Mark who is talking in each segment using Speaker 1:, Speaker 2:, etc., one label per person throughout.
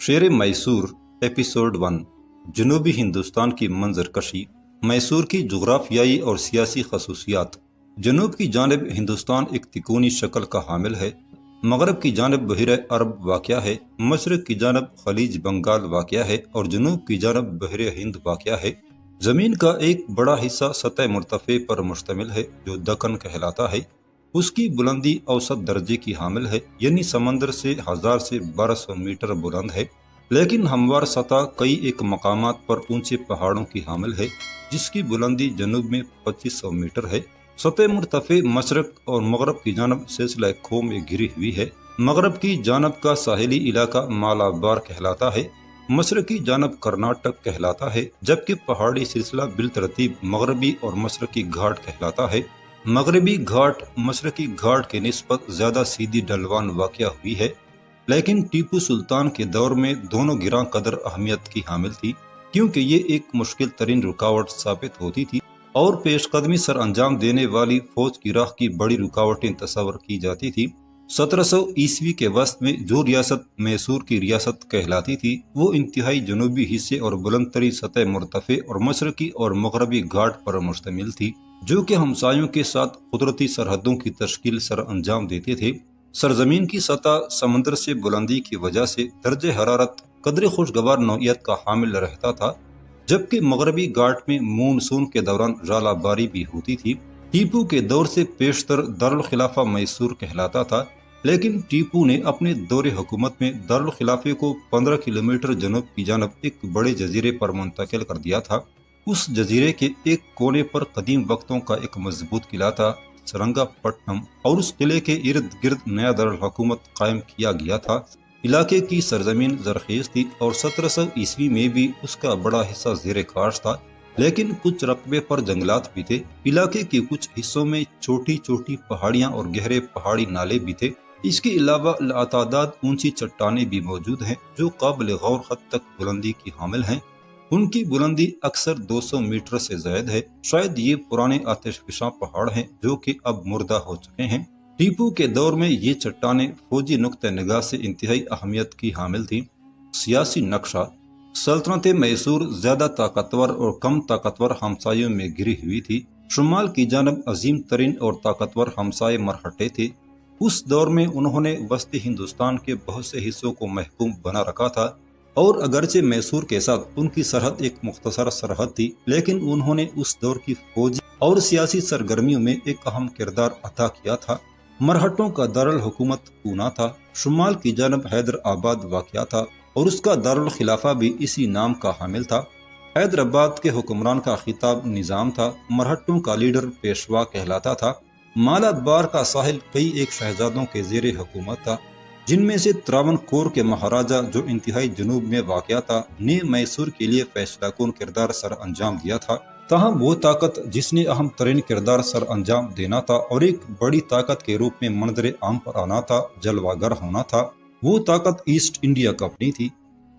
Speaker 1: شیر میسور ایپیسوڈ 1 جنوبی ہندوستان کی منظر کشی، میسور کی جغرافیائی اور سیاسی خصوصیات۔ جنوب کی جانب ہندوستان ایک تکونی شکل کا حامل ہے۔ مغرب کی جانب بحیرہ عرب واقع ہے، مشرق کی جانب خلیج بنگال واقع ہے اور جنوب کی جانب بحیرہ ہند واقع ہے۔ زمین کا ایک بڑا حصہ سطح مرتفع پر مشتمل ہے جو دکن کہلاتا ہے۔ اس کی بلندی اوسط درجے کی حامل ہے، یعنی سمندر سے 1000 سے 1200 میٹر بلند ہے، لیکن ہموار سطح کئی ایک مقامات پر اونچے پہاڑوں کی حامل ہے جس کی بلندی جنوب میں 2500 میٹر ہے۔ سطح مرتفع مشرق اور مغرب کی جانب سلسلہ کھو میں گھری ہوئی ہے۔ مغرب کی جانب کا ساحلی علاقہ مالابار کہلاتا ہے، مشرقی جانب کرناٹک کہلاتا ہے، جبکہ پہاڑی سلسلہ بالترتیب مغربی اور مشرقی گھاٹ کہلاتا ہے۔ مغربی گھاٹ مشرقی گھاٹ کے نسبت زیادہ سیدھی ڈھلوان واقع ہوئی ہے، لیکن ٹیپو سلطان کے دور میں دونوں گراں قدر اہمیت کی حامل تھی کیونکہ یہ ایک مشکل ترین رکاوٹ ثابت ہوتی تھی اور پیش قدمی سر انجام دینے والی فوج کی راہ کی بڑی رکاوٹیں تصور کی جاتی تھی۔ 1700 عیسوی کے وسط میں جو ریاست میسور کی ریاست کہلاتی تھی وہ انتہائی جنوبی حصے اور بلند ترین سطح مرتفع اور مشرقی اور مغربی گھاٹ پر مشتمل تھی، جو کہ ہمسایوں کے ساتھ قدرتی سرحدوں کی تشکیل سر انجام دیتے تھے۔ سرزمین کی سطح سمندر سے بلندی کی وجہ سے درجہ حرارت قدر خوشگوار نوعیت کا حامل رہتا تھا، جبکہ مغربی گھاٹ میں مونسون کے دوران ژالہ باری بھی ہوتی تھی۔ ٹیپو کے دور سے پیشتر دارالخلافہ میسور کہلاتا تھا، لیکن ٹیپو نے اپنے دور حکومت میں دارالخلافے کو 15 کلومیٹر جنوب کی جانب ایک بڑے جزیرے پر منتقل کر دیا تھا۔ اس جزیرے کے ایک کونے پر قدیم وقتوں کا ایک مضبوط قلعہ تھا سرنگا پٹنم، اور اس قلعے کے ارد گرد نیا دارالحکومت قائم کیا گیا تھا۔ علاقے کی سرزمین زرخیز تھی اور 1700 عیسوی میں بھی اس کا بڑا حصہ زیر کاشت تھا، لیکن کچھ رقبے پر جنگلات بھی تھے۔ علاقے کے کچھ حصوں میں چھوٹی چھوٹی پہاڑیاں اور گہرے پہاڑی نالے بھی تھے۔ اس کے علاوہ لاتعداد اونچی چٹانیں بھی موجود ہیں جو قابل غور حد تک بلندی کی حامل ہیں۔ ان کی بلندی اکثر 200 میٹر سے زائد ہے۔ شاید یہ پرانے آتش فشاں پہاڑ ہیں جو کہ اب مردہ ہو چکے ہیں۔ ٹیپو کے دور میں یہ چٹانیں فوجی نقطہ نگاہ سے انتہائی اہمیت کی حامل تھیں۔ سیاسی نقشہ: سلطنت میسور زیادہ طاقتور اور کم طاقتور ہمسایوں میں گھری ہوئی تھی۔ شمال کی جانب عظیم ترین اور طاقتور ہمسائے مرہٹے تھے۔ اس دور میں انہوں نے وسطی ہندوستان کے بہت سے حصوں کو محکوم بنا رکھا تھا، اور اگرچہ میسور کے ساتھ ان کی سرحد ایک مختصر سرحد تھی، لیکن انہوں نے اس دور کی فوجی اور سیاسی سرگرمیوں میں ایک اہم کردار ادا کیا تھا۔ مرہٹوں کا دارالحکومت پونا تھا، شمال کی جانب حیدر آباد واقع تھا اور اس کا دارالخلافہ بھی اسی نام کا حامل تھا۔ حیدرآباد کے حکمران کا خطاب نظام تھا، مرہٹوں کا لیڈر پیشوا کہلاتا تھا۔ مالابار کا ساحل کئی ایک شہزادوں کے زیر حکومت تھا، جن میں سے تراون کور کے مہاراجا جو انتہائی جنوب میں واقع تھا نے میسور کے لیے فیصلہ کن کردار سر انجام دیا تھا۔ تاہم وہ طاقت جس نے اہم ترین کردار سر انجام دینا تھا اور ایک بڑی طاقت کے روپ میں منظر عام پر آنا تھا، جلوہ گر ہونا تھا، وہ طاقت ایسٹ انڈیا کمپنی تھی۔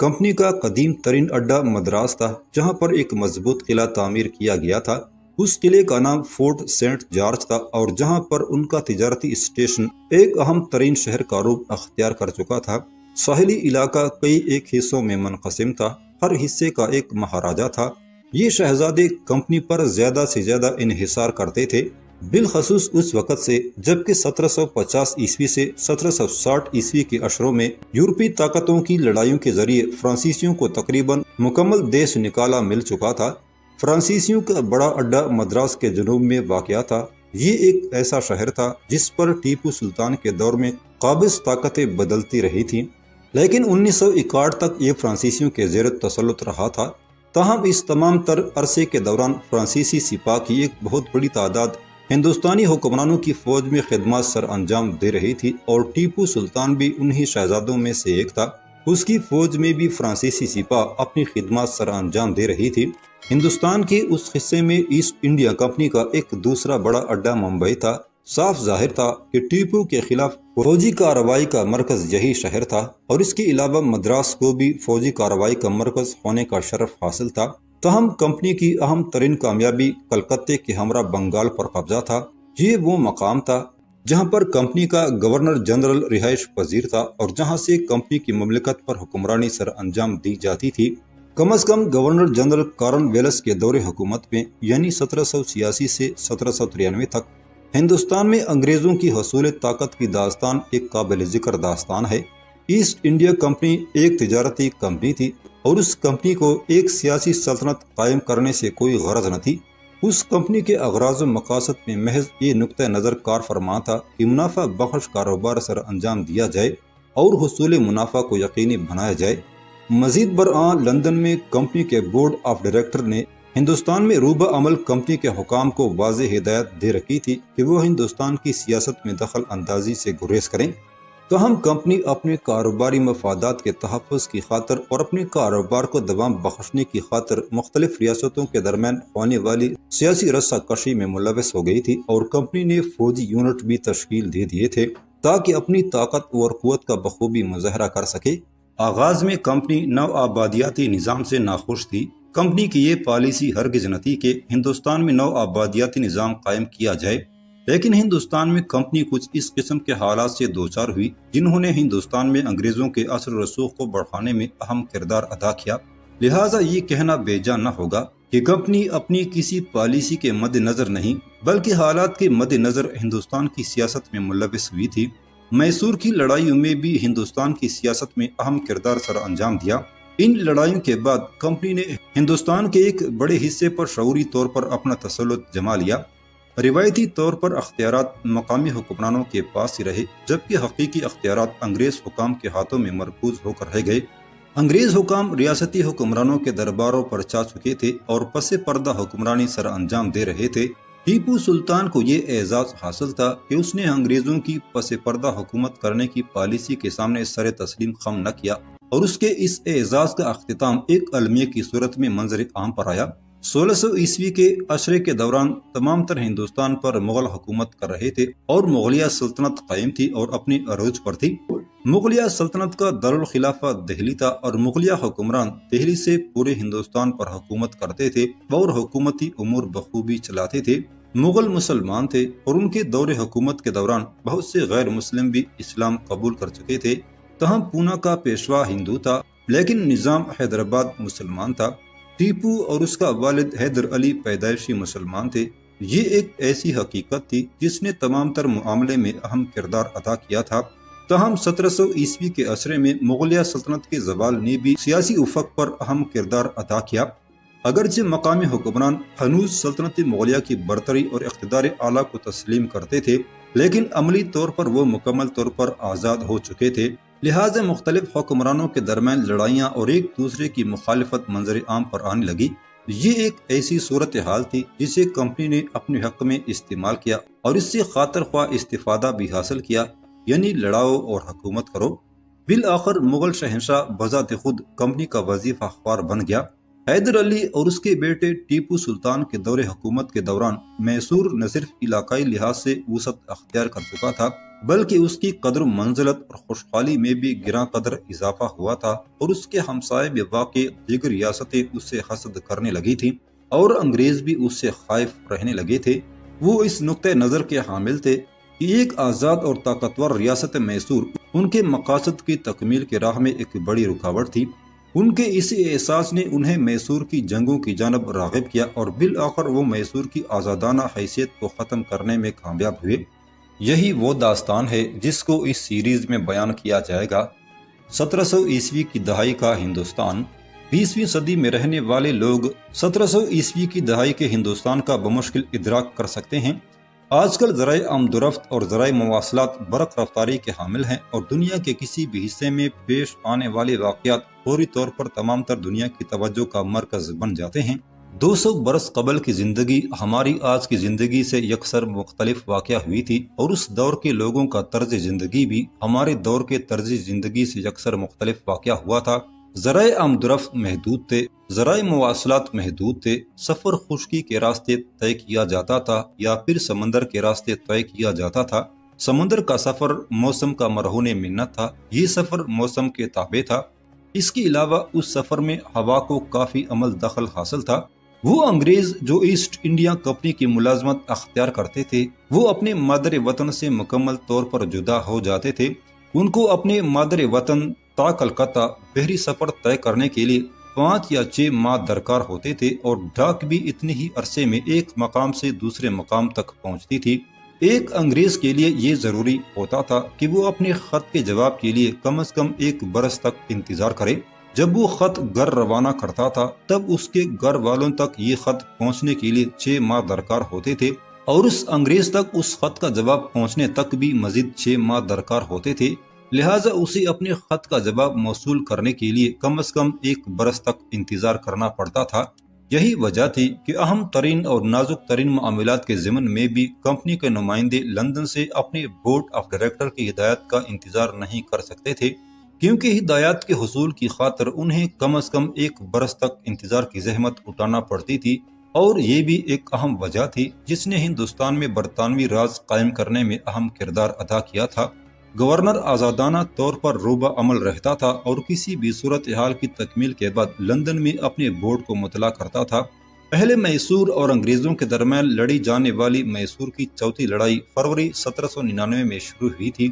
Speaker 1: کمپنی کا قدیم ترین اڈا مدراس تھا جہاں پر ایک مضبوط قلعہ تعمیر کیا گیا تھا۔ اس قلعے کا نام فورٹ سینٹ جارج تھا اور جہاں پر ان کا تجارتی اسٹیشن ایک اہم ترین شہر کا روپ اختیار کر چکا تھا۔ ساحلی علاقہ کئی ایک حصوں میں منقسم تھا، ہر حصے کا ایک مہاراجا تھا۔ یہ شہزادے کمپنی پر زیادہ سے زیادہ انحصار کرتے تھے، بالخصوص اس وقت سے جبکہ 1750 عیسوی سے 1760 عیسوی کے اشروں میں یورپی طاقتوں کی لڑائیوں کے ذریعے فرانسیسیوں کو تقریباً مکمل دیش نکالا مل چکا تھا۔ فرانسیسیوں کا بڑا اڈا مدراس کے جنوب میں واقع تھا۔ یہ ایک ایسا شہر تھا جس پر ٹیپو سلطان کے دور میں قابض طاقتیں بدلتی رہی تھیں، لیکن 1961 تک یہ فرانسیسیوں کے زیر تسلط رہا تھا۔ تاہم اس تمام تر عرصے کے دوران فرانسیسی سپاہ کی ایک بہت بڑی تعداد ہندوستانی حکمرانوں کی فوج میں خدمات سر انجام دے رہی تھی اور ٹیپو سلطان بھی انہی شہزادوں میں سے ایک تھا۔ اس کی فوج میں بھی فرانسیسی سپاہ اپنی خدمات سر انجام دے رہی تھی۔ ہندوستان کے اس حصے میں ایسٹ انڈیا کمپنی کا ایک دوسرا بڑا اڈا ممبئی تھا۔ صاف ظاہر تھا کہ ٹیپو کے خلاف فوجی کارروائی کا مرکز یہی شہر تھا اور اس کے علاوہ مدراس کو بھی فوجی کارروائی کا مرکز ہونے کا شرف حاصل تھا۔ تاہم کمپنی کی اہم ترین کامیابی کلکتے کے ہمراہ بنگال پر قبضہ تھا۔ یہ وہ مقام تھا جہاں پر کمپنی کا گورنر جنرل رہائش پذیر تھا اور جہاں سے کمپنی کی مملکت پر حکمرانی سر انجام دی جاتی تھی۔ کم از کم گورنر جنرل کارن ویلس کے دور حکومت میں یعنی 1786 سے 1793 تک ہندوستان میں انگریزوں کی حصول طاقت کی داستان ایک قابل ذکر داستان ہے۔ ایسٹ انڈیا کمپنی ایک تجارتی کمپنی تھی اور اس کمپنی کو ایک سیاسی سلطنت قائم کرنے سے کوئی غرض نہ تھی۔ اس کمپنی کے اغراض و مقاصد میں محض یہ نقطہ نظر کار فرما تھا کہ منافع بخش کاروبار سر انجام دیا جائے اور حصول منافع کو یقینی بنایا جائے۔ مزید برآں لندن میں کمپنی کے بورڈ آف ڈائریکٹر نے ہندوستان میں روبہ عمل کمپنی کے حکام کو واضح ہدایت دے رکھی تھی کہ وہ ہندوستان کی سیاست میں دخل اندازی سے گریز کریں۔ تاہم کمپنی اپنے کاروباری مفادات کے تحفظ کی خاطر اور اپنے کاروبار کو دوام بخشنے کی خاطر مختلف ریاستوں کے درمیان ہونے والی سیاسی رسہ کشی میں ملوث ہو گئی تھی اور کمپنی نے فوجی یونٹ بھی تشکیل دے دیے تھے تاکہ اپنی طاقت اور قوت کا بخوبی مظاہرہ کر سکے۔ آغاز میں کمپنی نو آبادیاتی نظام سے ناخوش تھی۔ کمپنی کی یہ پالیسی ہرگز نہ تھی کہ ہندوستان میں نو آبادیاتی نظام قائم کیا جائے، لیکن ہندوستان میں کمپنی کچھ اس قسم کے حالات سے دوچار ہوئی جنہوں نے ہندوستان میں انگریزوں کے اثر و رسوخ کو بڑھانے میں اہم کردار ادا کیا۔ لہٰذا یہ کہنا بے جا نہ ہوگا کہ کمپنی اپنی کسی پالیسی کے مد نظر نہیں بلکہ حالات کے مد نظر ہندوستان کی سیاست میں ملوث ہوئی تھی۔ میسور کی لڑائیوں میں بھی ہندوستان کی سیاست میں اہم کردار سر انجام دیا۔ ان لڑائیوں کے بعد کمپنی نے ہندوستان کے ایک بڑے حصے پر شعوری طور پر اپنا تسلط جما لیا۔ روایتی طور پر اختیارات مقامی حکمرانوں کے پاس ہی رہے جبکہ حقیقی اختیارات انگریز حکام کے ہاتھوں میں مرکوز ہو کر رہ گئے۔ انگریز حکام ریاستی حکمرانوں کے درباروں پر چا چکے تھے اور پس پردہ حکمرانی سر انجام دے رہے تھے۔ ٹیپو سلطان کو یہ اعزاز حاصل تھا کہ اس نے انگریزوں کی پس پردہ حکومت کرنے کی پالیسی کے سامنے سر تسلیم خم نہ کیا اور اس کے اس اعزاز کا اختتام ایک المیہ کی صورت میں منظر عام پر آیا۔ 1600 عیسوی کے عشرے کے دوران تمام تر ہندوستان پر مغل حکومت کر رہے تھے اور مغلیہ سلطنت قائم تھی اور اپنی عروج پر تھی۔ مغلیہ سلطنت کا دارالخلافہ دہلی تھا اور مغلیہ حکمران دہلی سے پورے ہندوستان پر حکومت کرتے تھے اور حکومتی امور بخوبی چلاتے تھے۔ مغل مسلمان تھے اور ان کے دور حکومت کے دوران بہت سے غیر مسلم بھی اسلام قبول کر چکے تھے۔ تاہم پونا کا پیشوا ہندو تھا لیکن نظام حیدرآباد مسلمان تھا۔ ٹیپو اور اس کا والد حیدر علی پیدائشی مسلمان تھے۔ یہ ایک ایسی حقیقت تھی جس نے تمام تر معاملے میں اہم کردار ادا کیا تھا۔ تاہم 1700 عیسوی کے عشرے میں مغلیہ سلطنت کے زوال نے بھی سیاسی افق پر اہم کردار ادا کیا۔ اگرچہ مقامی حکمران ہنوز سلطنت مغلیہ کی برتری اور اقتدار اعلیٰ کو تسلیم کرتے تھے لیکن عملی طور پر وہ مکمل طور پر آزاد ہو چکے تھے۔ لہٰذا مختلف حکمرانوں کے درمیان لڑائیاں اور ایک دوسرے کی مخالفت منظر عام پر آنے لگی۔ یہ ایک ایسی صورتحال تھی جسے کمپنی نے اپنے حق میں استعمال کیا اور اس سے خاطر خواہ استفادہ بھی حاصل کیا، یعنی لڑاؤ اور حکومت کرو۔ بالآخر مغل شہنشاہ بذات خود کمپنی کا وظیفہ خوار بن گیا۔ حیدر علی اور اس کے بیٹے ٹیپو سلطان کے دور حکومت کے دوران میسور نہ صرف علاقائی لحاظ سے وسعت اختیار کر چکا تھا بلکہ اس کی قدر و منزلت اور خوشحالی میں بھی گراں قدر اضافہ ہوا تھا اور اس کے ہمسائے میں واقع دیگر ریاستیں اس سے حسد کرنے لگی تھیں اور انگریز بھی اس سے خائف رہنے لگے تھے۔ وہ اس نقطہ نظر کے حامل تھے کہ ایک آزاد اور طاقتور ریاست میسور ان کے مقاصد کی تکمیل کے راہ میں ایک بڑی رکاوٹ تھی۔ ان کے اسی احساس نے انہیں میسور کی جنگوں کی جانب راغب کیا اور بالآخر وہ میسور کی آزادانہ حیثیت کو ختم کرنے میں کامیاب ہوئے۔ یہی وہ داستان ہے جس کو اس سیریز میں بیان کیا جائے گا۔ 1700 عیسوی کی دہائی کا ہندوستان۔ 20ویں صدی میں رہنے والے لوگ 1700 عیسوی کی دہائی کے ہندوستان کا بمشکل ادراک کر سکتے ہیں۔ آج کل ذرائع آمد و رفت اور ذرائع مواصلات برق رفتاری کے حامل ہیں اور دنیا کے کسی بھی حصے میں پیش آنے والے واقعات فوری طور پر تمام تر دنیا کی توجہ کا مرکز بن جاتے ہیں۔ 200 برس قبل کی زندگی ہماری آج کی زندگی سے یکسر مختلف واقع ہوئی تھی اور اس دور کے لوگوں کا طرز زندگی بھی ہمارے دور کے طرز زندگی سے یکسر مختلف واقع ہوا تھا۔ ذرائع آمد و رفت محدود تھے، ذرائع مواصلات محدود تھے، سفر خشکی کے راستے طے کیا جاتا تھا یا پھر سمندر کے راستے طے کیا جاتا تھا۔ سمندر کا سفر موسم کا مرہون منت تھا، یہ سفر موسم کے تابع تھا۔ اس کے علاوہ اس سفر میں ہوا کو کافی عمل دخل حاصل تھا۔ وہ انگریز جو ایسٹ انڈیا کمپنی کی ملازمت اختیار کرتے تھے وہ اپنے مادر وطن سے مکمل طور پر جدا ہو جاتے تھے۔ ان کو اپنے مادر وطن تا کلکتہ بحری سفر طے کرنے کے لیے 5 یا 6 ماہ درکار ہوتے تھے، اور ڈاک بھی اتنے ہی عرصے میں ایک مقام سے دوسرے مقام تک پہنچتی تھی۔ ایک انگریز کے لیے یہ ضروری ہوتا تھا کہ وہ اپنے خط کے جواب کے لیے کم از کم 1 برس تک انتظار کرے۔ جب وہ خط گھر روانہ کرتا تھا تب اس کے گھر والوں تک یہ خط پہنچنے کے لیے 6 ماہ درکار ہوتے تھے، اور اس انگریز تک اس خط کا جواب پہنچنے تک بھی مزید 6 ماہ درکار ہوتے تھے۔ لہٰذا اسے اپنے خط کا جواب موصول کرنے کے لیے کم از کم 1 برس تک انتظار کرنا پڑتا تھا۔ یہی وجہ تھی کہ اہم ترین اور نازک ترین معاملات کے ضمن میں بھی کمپنی کے نمائندے لندن سے اپنے بورڈ آف ڈائریکٹر کی ہدایت کا انتظار نہیں کر سکتے تھے، کیونکہ ہدایات کے حصول کی خاطر انہیں کم از کم 1 برس تک انتظار کی زحمت اٹھانا پڑتی تھی۔ اور یہ بھی ایک اہم وجہ تھی جس نے ہندوستان میں برطانوی راج قائم کرنے میں اہم کردار ادا کیا تھا۔ گورنر آزادانہ طور پر روبہ عمل رہتا تھا اور کسی بھی صورتحال کی تکمیل کے بعد لندن میں اپنے بورڈ کو مطلع کرتا تھا۔ پہلے میسور اور انگریزوں کے درمیان لڑی جانے والی میسور کی چوتھی لڑائی فروری 1799 میں شروع ہوئی تھی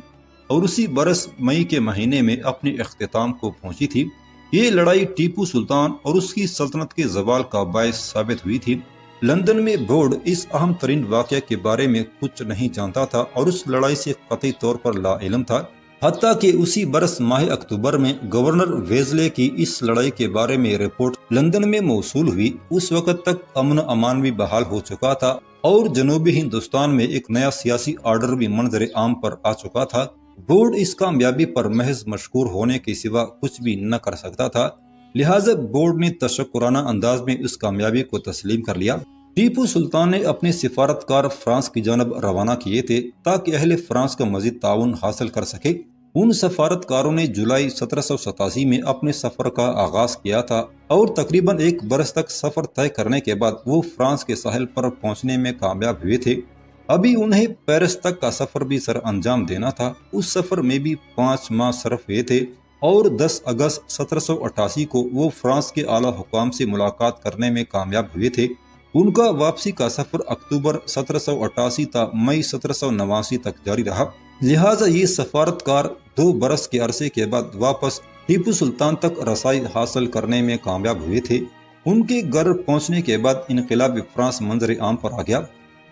Speaker 1: اور اسی برس مئی کے مہینے میں اپنے اختتام کو پہنچی تھی۔ یہ لڑائی ٹیپو سلطان اور اس کی سلطنت کے زوال کا باعث ثابت ہوئی تھی۔ لندن میں بورڈ اس اہم ترین واقعہ کے بارے میں کچھ نہیں جانتا تھا اور اس لڑائی سے قطعی طور پر لا علم تھا، حتیٰ کہ اسی برس ماہ اکتوبر میں گورنر ویزلے کی اس لڑائی کے بارے میں رپورٹ لندن میں موصول ہوئی۔ اس وقت تک امن و امان بھی بحال ہو چکا تھا اور جنوبی ہندوستان میں ایک نیا سیاسی آرڈر بھی منظر عام پر آ چکا تھا۔ بورڈ اس کامیابی پر محض مشکور ہونے کے سوا کچھ بھی نہ کر سکتا تھا، لہٰذا بورڈ نے تشکرانہ انداز میں اس کامیابی کو تسلیم کر لیا۔ ٹیپو سلطان نے اپنے سفارتکار فرانس کی جانب روانہ کیے تھے تاکہ اہل فرانس کا مزید تعاون حاصل کر سکے۔ ان سفارتکاروں نے جولائی 1787 میں اپنے سفر کا آغاز کیا تھا اور تقریباً 1 برس تک سفر طے کرنے کے بعد وہ فرانس کے ساحل پر پہنچنے میں کامیاب ہوئے تھے۔ ابھی انہیں پیرس تک کا سفر بھی سر انجام دینا تھا۔ اس سفر میں بھی 5 ماہ صرف ہوئے تھے اور 10 اگست 1788 کو وہ فرانس کے اعلیٰ حکام سے ملاقات کرنے میں کامیاب ہوئے تھے۔ ان کا واپسی کا سفر اکتوبر 1788 تا مئی 1789 تک جاری رہا، لہٰذا یہ سفارتکار 2 برس کے عرصے کے بعد واپس ٹیپو سلطان تک رسائی حاصل کرنے میں کامیاب ہوئے تھے۔ ان کے گھر پہنچنے کے بعد انقلاب فرانس منظر عام پر آ گیا،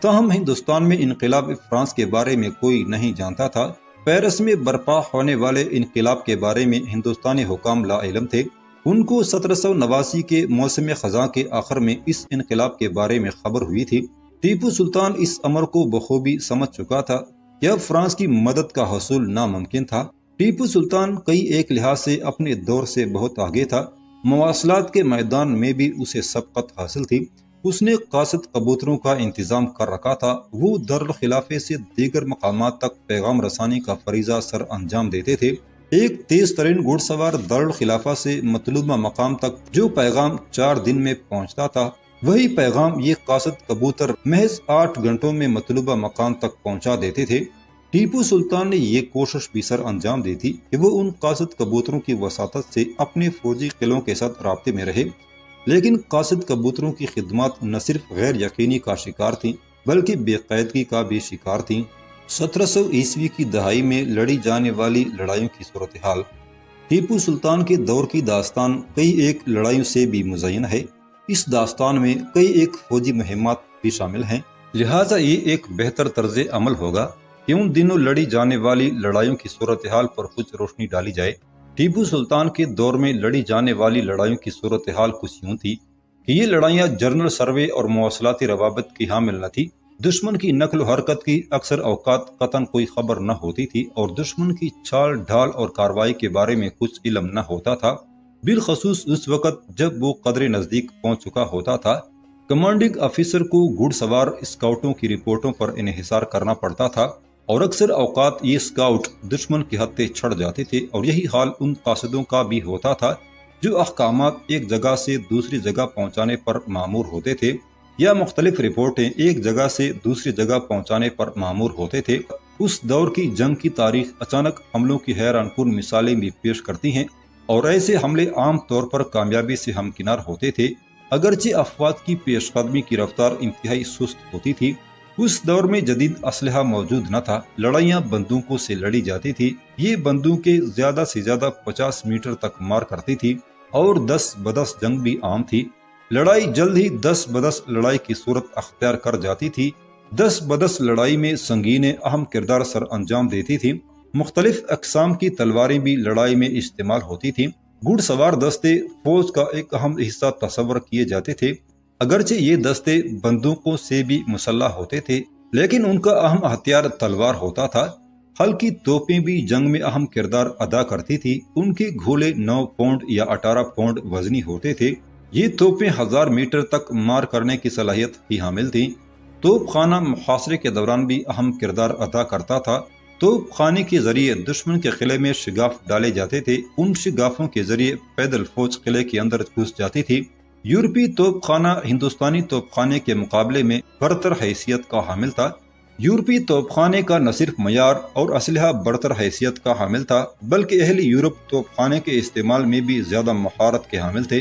Speaker 1: تاہم ہندوستان میں انقلاب فرانس کے بارے میں کوئی نہیں جانتا تھا۔ پیرس میں برپا ہونے والے انقلاب کے بارے میں ہندوستانی حکام لا علم تھے۔ ان کو 1789 کے موسم خزاں کے آخر میں اس انقلاب کے بارے میں خبر ہوئی تھی۔ ٹیپو سلطان اس امر کو بخوبی سمجھ چکا تھا کہ اب فرانس کی مدد کا حصول ناممکن تھا۔ ٹیپو سلطان کئی ایک لحاظ سے اپنے دور سے بہت آگے تھا۔ مواصلات کے میدان میں بھی اسے سبقت حاصل تھی۔ اس نے قاصد کبوتروں کا انتظام کر رکھا تھا۔ وہ دارالخلافے سے دیگر مقامات تک پیغام رسانی کا فریضہ سر انجام دیتے تھے۔ ایک تیز ترین گھڑ سوار دارالخلافہ سے مطلوبہ مقام تک جو پیغام 4 دن میں پہنچتا تھا، وہی پیغام یہ قاصد کبوتر محض 8 گھنٹوں میں مطلوبہ مقام تک پہنچا دیتے تھے۔ ٹیپو سلطان نے یہ کوشش بھی سر انجام دی تھی کہ وہ ان قاصد کبوتروں کی وساطت سے اپنے فوجی قلعوں کے ساتھ رابطے میں رہے، لیکن قاصد کبوتروں کی خدمات نہ صرف غیر یقینی کا شکار تھیں بلکہ بے قاعدگی کا بھی شکار تھیں۔ 1700 عیسوی کی دہائی میں لڑی جانے والی لڑائیوں کی صورتحال ٹیپو سلطان کے دور کی داستان کئی ایک لڑائیوں سے بھی مزین ہے۔ اس داستان میں کئی ایک فوجی مہمات بھی شامل ہیں، لہٰذا یہ ایک بہتر طرز عمل ہوگا کہ ان دنوں لڑی جانے والی لڑائیوں کی صورتحال پر کچھ روشنی ڈالی جائے۔ ٹیپو سلطان کے دور میں لڑی جانے والی لڑائیوں کی صورتحال کچھ یوں تھی کہ یہ لڑائیاں جنرل سروے اور مواصلاتی روابط کی حامل نہ تھی۔ دشمن کی نقل و حرکت کی اکثر اوقات قطعاً کوئی خبر نہ ہوتی تھی اور دشمن کی چال ڈھال اور کارروائی کے بارے میں کچھ علم نہ ہوتا تھا، بالخصوص اس وقت جب وہ قدرے نزدیک پہنچ چکا ہوتا تھا۔ کمانڈنگ آفیسر کو گھڑ سوار اسکاؤٹوں کی رپورٹوں پر انحصار کرنا پڑتا تھا اور اکثر اوقات یہ اسکاؤٹ دشمن کے ہتھے چھڑ جاتے تھے، اور یہی حال ان قاصدوں کا بھی ہوتا تھا جو احکامات ایک جگہ سے دوسری جگہ پہنچانے پر مامور ہوتے تھے یا مختلف رپورٹیں ایک جگہ سے دوسری جگہ پہنچانے پر مامور ہوتے تھے۔ اس دور کی جنگ کی تاریخ اچانک حملوں کی حیران کن مثالیں بھی پیش کرتی ہیں، اور ایسے حملے عام طور پر کامیابی سے ہمکنار ہوتے تھے۔ اگرچہ افواج کی پیش قدمی کی رفتار انتہائی سست ہوتی تھی، اس دور میں جدید اسلحہ موجود نہ تھا، لڑائیاں بندوقوں سے لڑی جاتی تھی، یہ بندوقیں زیادہ سے زیادہ 50 میٹر تک مار کرتی تھی اور 10 بدس جنگ بھی عام تھی۔ لڑائی جلد ہی 10 بدس لڑائی کی صورت اختیار کر جاتی تھی۔ 10 بدس لڑائی میں سنگینیں اہم کردار سر انجام دیتی تھی۔ مختلف اقسام کی تلواریں بھی لڑائی میں استعمال ہوتی تھیں۔ گھڑ سوار دستے فوج کا ایک اہم حصہ تصور کیے جاتے تھے، اگرچہ یہ دستے بندوقوں سے بھی مسلح ہوتے تھے، لیکن ان کا اہم ہتھیار تلوار ہوتا تھا۔ ہلکی توپیں بھی جنگ میں اہم کردار ادا کرتی تھی، ان کے گھوڑے 9 پاؤنڈ یا 18 پاؤنڈ وزنی ہوتے تھے۔ یہ توپیں 1000 میٹر تک مار کرنے کی صلاحیت کی حامل تھیں۔ توپ خانہ محاصرے کے دوران بھی اہم کردار ادا کرتا تھا۔ توپ خانے کے ذریعے دشمن کے قلعے میں شگاف ڈالے جاتے تھے، ان شگافوں کے ذریعے پیدل فوج قلعے کے اندر گھس جاتی تھی۔ یورپی توپ خانہ ہندوستانی توپ خانے کے مقابلے میں برتر حیثیت کا حامل تھا۔ یورپی توپ خانے کا نہ صرف معیار اور اسلحہ برتر حیثیت کا حامل تھا، بلکہ اہل یورپ توپ خانے کے استعمال میں بھی زیادہ مہارت کے حامل تھے۔